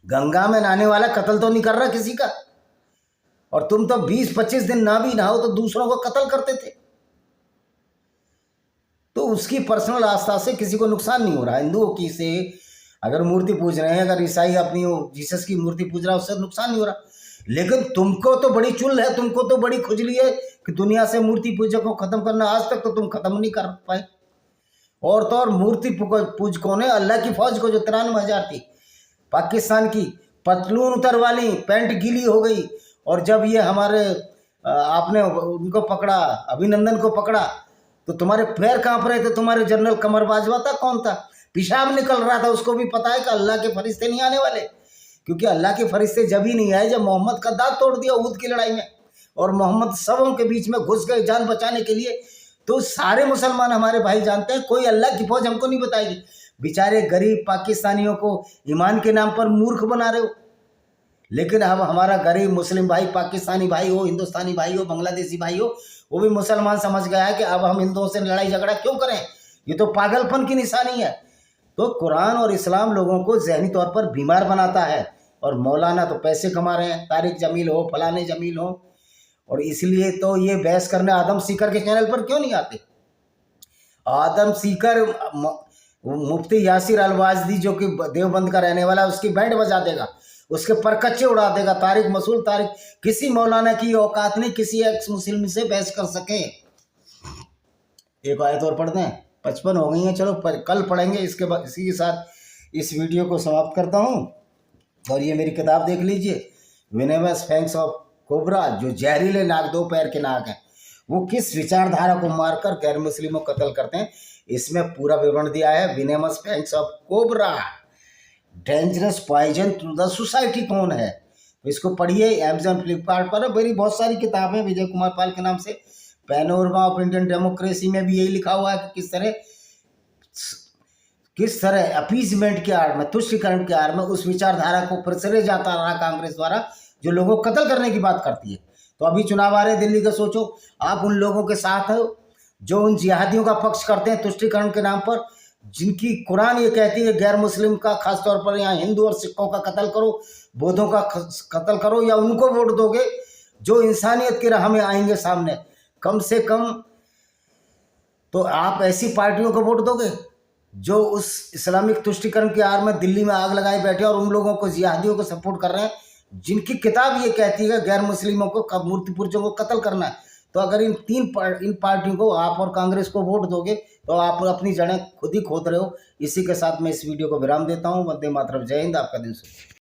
गंगा में नहाने वाला कत्ल तो नहीं कर रहा किसी का, और तुम तो 20-25 दिन ना भी नहाओ तो दूसरों को कत्ल करते थे। तो उसकी पर्सनल आस्था से किसी को नुकसान नहीं हो रहा। हिंदुओं की से अगर मूर्ति पूज रहे हैं, अगर ईसाई अपनी जीसस की मूर्ति पूज रहा है, उससे नुकसान नहीं हो रहा। लेकिन तुमको तो बड़ी चुल है, तुमको तो बड़ी खुजली है कि दुनिया से मूर्ति पूजक को खत्म करना। आज तक तो तुम खत्म नहीं कर पाए। और तो और मूर्ति पूजकों ने अल्लाह की फौज को जो 93,000 थी पाकिस्तान की, पतलून उतरवा ली, पैंट गीली हो गई। और जब ये हमारे आपने उनको पकड़ा, अभिनंदन को पकड़ा, तो तुम्हारे पैर कांप रहे थे। तुम्हारे जनरल कमर बाजवा था, कौन था, पेशाब निकल रहा था, उसको भी पता है कि अल्लाह के फरिश्ते नहीं आने वाले। क्योंकि अल्लाह के फरिश्ते जब ही नहीं आए जब मोहम्मद का दांत तोड़ दिया उहद की लड़ाई में, और मोहम्मद सबों के बीच में घुस गए जान बचाने के लिए। तो सारे मुसलमान हमारे भाई जानते हैं, कोई अल्लाह की फौज हमको नहीं बताएगी। बेचारे गरीब पाकिस्तानियों को ईमान के नाम पर मूर्ख बना रहे हो। लेकिन अब हमारा गरीब मुस्लिम भाई, पाकिस्तानी भाई हो, हिंदुस्तानी भाई हो, बांग्लादेशी भाई हो, वो भी मुसलमान समझ गया है कि अब हम हिंदुओं से लड़ाई झगड़ा क्यों करें, ये तो पागलपन की निशानी है। तो कुरान और इस्लाम लोगों को ज़हनी तौर पर बीमार बनाता है। और मौलाना तो पैसे कमा रहे हैं, तारिक जमील हो, फलाने जमील हो, और इसलिए तो ये बहस करने आदम सीकर के चैनल पर क्यों नहीं आते। आदम सीकर मुफ्ती यासिर अलवाजदी जो कि देवबंद का रहने वाला है, उसकी बैंड बजा देगा, उसके परकच्चे उड़ा देगा। तारिक मसूल तारिक, किसी मौलाना की औकात नहीं किसी एक्स मुस्लिम से बहस कर सके। एक आयत और पढ़ते हैं, 55 हो गई हैं, चलो कल पढ़ेंगे। इसके बाद इसी के साथ इस वीडियो को समाप्त करता हूँ। और ये मेरी किताब देख लीजिए, विनेमस फैंक्स ऑफ कोबरा, जो जहरीले नाग, 2 पैर के नाग हैं, वो किस विचारधारा को मारकर गैर मुस्लिमों को कत्ल करते हैं, इसमें पूरा विवरण दिया है। Venomous fangs of cobra, dangerous poison to the society कौन है, तो इसको पढ़िए। अमेजन, फ्लिपकार्ट पर मेरी बहुत सारी किताबें विजय कुमार पाल के नाम से। पैनोरमा ऑफ इंडियन डेमोक्रेसी में भी यही लिखा हुआ है कि किस तरह अपीजमेंट के आड़ में, तुष्टिकरण के आड़ में उस विचारधारा को प्रसरे जाता रहा कांग्रेस द्वारा, जो लोगों को कत्ल करने की बात करती है। तो अभी चुनाव आ रहे दिल्ली का, सोचो आप उन लोगों के साथ हो जो उन जिहादियों का पक्ष करते हैं तुष्टिकरण के नाम पर, जिनकी कुरान ये कहती है गैर मुस्लिम का, खासतौर पर यहाँ हिंदू और सिखों का कत्ल करो, बौद्धों का कत्ल करो, या उनको वोट दोगे जो इंसानियत की राह में आएंगे सामने। कम से कम तो आप ऐसी पार्टियों को वोट दोगे जो उस इस्लामिक तुष्टिकरण के आड़ में दिल्ली में आग लगाए बैठे और उन लोगों को, जिहादियों को सपोर्ट कर रहे हैं, जिनकी किताब ये कहती है गैर मुस्लिमों को, मूर्ति पूजकों को कत्ल करना है। तो अगर इन पार्टियों को आप और कांग्रेस को वोट दोगे तो आप अपनी जड़ें खुद ही खोद रहे हो। इसी के साथ मैं इस वीडियो को विराम देता हूँ। वंदे मातरम, जय हिंद, आपका दिन शुभ।